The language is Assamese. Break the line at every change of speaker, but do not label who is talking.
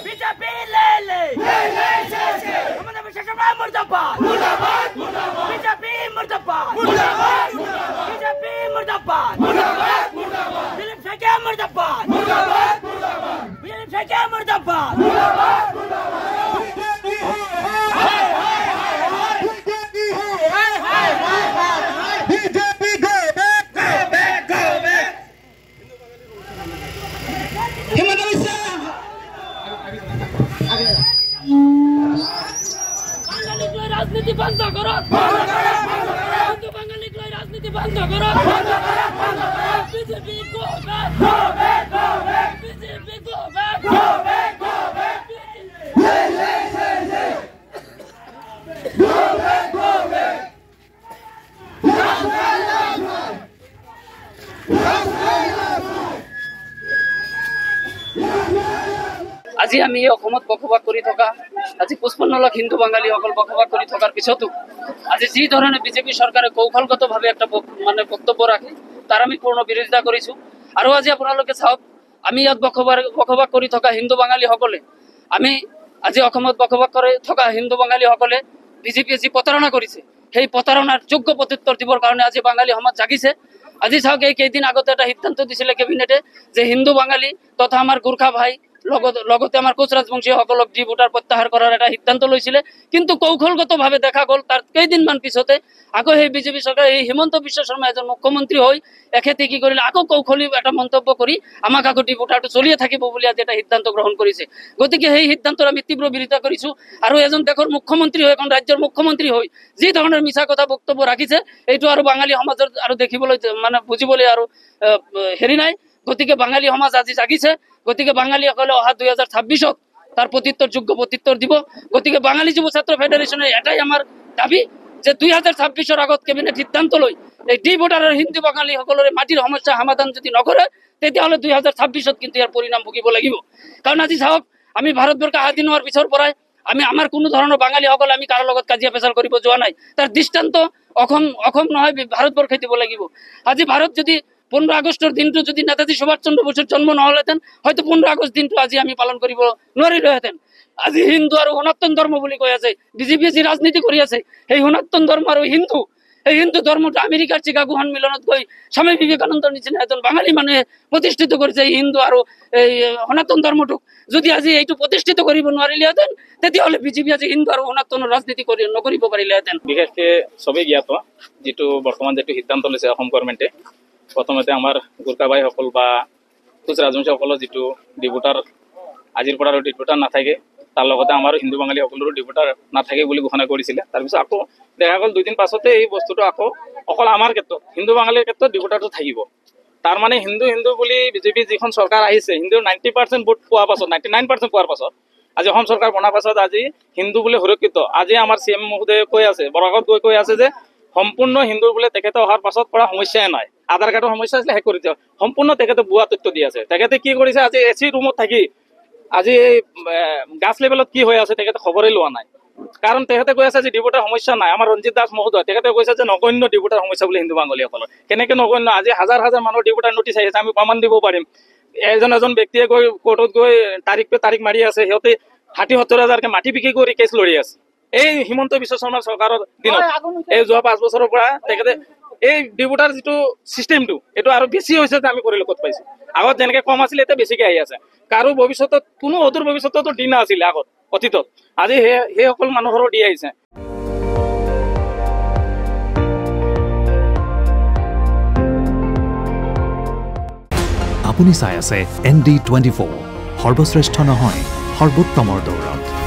बीजेपी ले हमने विशेषण मुर्दाबाद बीजेपी मुर्दाबाद बीजेपी मुर्दाबाद दिलीप शेखे मुर्दाबाद दिलीप शेखे मुर्दाबाद राजनीति बंद करो हिंदू बंगाली को राजनीति बंद करो बीजेपी को बीजेपी को আজি আমি অসমত বসবাস কৰি থকা আজি 55 লাখ হিন্দু বাঙালী সকল বসবাস কৰি থকাৰ পিছতো আজি যি ধৰণে বিজেপি চৰকাৰে কৌশলগতভাৱে একটা মানে বক্তব্য ৰাখে তাৰ আমি পূৰ্ণ বিৰোধিতা কৰিছো আৰু আজি আপোনালোকে চাওক আমি ইয়াত বসবাস কৰি থকা হিন্দু বাঙালী সকলে আমি আজি অসমত বসবাস কৰি থকা হিন্দু বাঙালী সকলে বিজেপিয়ে যি প্ৰতাৰণা কৰিছে সেই প্ৰতাৰণাৰ যোগ্য প্ৰত্যুত্তৰ দিবৰ কাৰণে আজি বাঙালী সমাজ জাগিছে আজি চাওক এই কেইদিন আগতে এটা সিদ্ধান্ত দিছিলে কেবিনেটে যে হিন্দু বাঙালী তথা আমাৰ গোৰ্খা ভাই লগতে আমাৰ কোচ ৰাজবংশীসকলক ডি ভোটাৰ প্ৰত্যাহাৰ কৰাৰ এটা সিদ্ধান্ত লৈছিলে কিন্তু কৌশলগতভাৱে দেখা গ'ল তাৰ কেইদিনমান পিছতে আকৌ সেই বিজেপি চৰকাৰে এই হিমন্ত বিশ্ব শৰ্মা এজন মুখ্যমন্ত্ৰী হৈ এখেতে কি কৰিলে আকৌ কৌশলী এটা মন্তব্য কৰি আমাক আকৌ ডি ভোটাৰটো চলিয়ে থাকিব বুলি আজি এটা সিদ্ধান্ত গ্ৰহণ কৰিছে গতিকে সেই সিদ্ধান্তৰ আমি তীব্ৰ বিৰোধিতা কৰিছো আৰু এজন দেশৰ মুখ্যমন্ত্ৰী হৈ এখন ৰাজ্যৰ মুখ্যমন্ত্ৰী হৈ যি ধৰণৰ মিছা কথা বক্তব্য ৰাখিছে এইটো আৰু বাঙালী সমাজৰ আৰু দেখিবলৈ মানে বুজিবলৈ আৰু হেৰি নাই গতিকে বাঙালী সমাজ আজি জাগিছে গতিকে বাঙালীসকলে অহা 2026ত তাৰ প্ৰত্যুত্তৰ যোগ্য প্ৰত্যুত্তৰ দিব গতিকে বাঙালী যুৱ ছাত্ৰ ফেডাৰেশ্যনৰ এটাই আমাৰ দাবী যে 2026ৰ আগত কেবিনেট সিদ্ধান্ত লৈ এই ডি ভোটাৰৰ হিন্দু বাঙালীসকলৰে মাটিৰ সমস্যা সমাধান যদি নকৰে তেতিয়াহ'লে 2026ত কিন্তু ইয়াৰ পৰিণাম ভুগিব লাগিব কাৰণ আজি চাওক আমি ভাৰতবৰ্ষ স্বাধীন হোৱাৰ পিছৰ পৰাই আমি আমাৰ কোনো ধৰণৰ বাঙালীসকলে আমি কাৰো লগত কাজিয়া পেচাল কৰিব যোৱা নাই তাৰ দৃষ্টান্ত অসম নহয় ভাৰতবৰ্ষই দিব লাগিব আজি ভাৰত যদি 15 আগষ্টৰ দিনটো যদি নেতাজী সুভাষ চন্দ্ৰ বসুৰ জন্ম নহলহেঁতেন হয়তো 15 আগষ্ট দিনটো আজি আমি পালন কৰিব নোৱাৰিলোহেঁতেন আজি হিন্দু আৰু সনাতন ধৰ্ম বুলি কৈ আছে বিজেপিয়ে যি ৰাজনীতি কৰি আছে সেই সনাতন ধৰ্ম আৰু হিন্দু এই হিন্দু ধৰ্মটো আমেৰিকাৰ চিকাগো সন্মিলনত গৈ স্বামী বিবেকানন্দৰ নিচিনা এজন বাঙালী মানুহে প্ৰতিষ্ঠিত কৰিছে এই হিন্দু আৰু এই সনাতন ধৰ্মটোক যদি আজি এইটো প্ৰতিষ্ঠিত কৰিব নোৱাৰিলেহেঁতেন তেতিয়াহ'লে বিজেপি আজি হিন্দু আৰু সনাতনৰ ৰাজনীতি নকৰিব পাৰিলেহেঁতেন
বিশেষকৈ চবেই জ্ঞাত যিটো বৰ্তমান যিটো সিদ্ধান্ত লৈছে অসম গভৰ্ণমেণ্টে প্ৰথমতে আমাৰ গোৰ্খা ভাইসকল বা কোচ ৰাজবংশীসকলৰ যিটো ডি ভোটাৰ আজিৰ পৰা আৰু ডি ভোটাৰ নাথাকে তাৰ লগতে আমাৰ হিন্দু বাঙালীসকলৰো ডি ভোটাৰ নাথাকে বুলি ঘোষণা কৰিছিলে তাৰপিছত আকৌ দেখা গ'ল 2 দিন পাছতে এই বস্তুটো আকৌ অকল আমাৰ ক্ষেত্ৰত হিন্দু বাঙালীৰ ক্ষেত্ৰত ডি ভোটাৰটো থাকিব তাৰ মানে হিন্দু বুলি বিজেপি যিখন চৰকাৰ আহিছে হিন্দুৰ 90% ভোট পোৱাৰ পাছত 99% পোৱাৰ পাছত আজি অসম চৰকাৰ বনাৰ পাছত আজি হিন্দু বুলি সুৰক্ষিত আজি আমাৰ CM মহোদয়ে কৈ আছে বৰাকত কৈ আছে যে সম্পূৰ্ণ হিন্দু বোলে তেখেতে অহাৰ পাছত পৰা সমস্যাই নাই আধাৰ কাৰ্ডৰ সমস্যা আছিলে শেষ কৰি দিয়ক সম্পূৰ্ণ তেখেতে ভুৱা তথ্য দি আছে তেখেতে কি কৰিছে আজি এচি ৰুমত থাকি আজি গাছ লেভেলত কি হৈ আছে তেখেতে খবৰেই লোৱা নাই কাৰণ তেখেতে কৈ আছে যে ডি ভোটাৰ সমস্যা নাই আমাৰ ৰঞ্জিত দাস মহোদয় তেখেতে কৈছে যে নগণ্য ডি ভোটাৰ সমস্যা বুলি হিন্দু বাঙালীসকলৰ কেনেকৈ নগণ্য আজি হাজাৰ মানুহৰ ডি ভোটাৰ নটিচ আহিছে আমি প্ৰমাণ দিব পাৰিম এজন ব্যক্তিয়ে গৈ কোৰ্টত গৈ তাৰিখ মাৰি আছে সিহঁতে 60-70 মাটি বিক্ৰী কৰি কেছ লৰি আছে এই হিমন্ত বিশ্ব শৰ্মাৰ চৰকাৰৰ দিনত এই যোৱা 5 বছৰৰ পৰা তেখেতে এই ডি ভোটাৰ যিটো চিষ্টেমটো এইটো আৰু বেছি হৈছে যে আমি পৰিলক্ষিত পাইছোঁ আগত যেনেকৈ কম আছিলে এতিয়া বেছিকৈ আহি আছে কাৰো ভৱিষ্যতত কোনো অদূৰ ভৱিষ্যততো দি নাছিলে আগত অতীতত আজি সেইসকল মানুহৰো দি আহিছে
আপুনি চাই আছে ND24 সৰ্বশ্ৰেষ্ঠ নহয় সৰ্বোত্তমৰ দৌৰত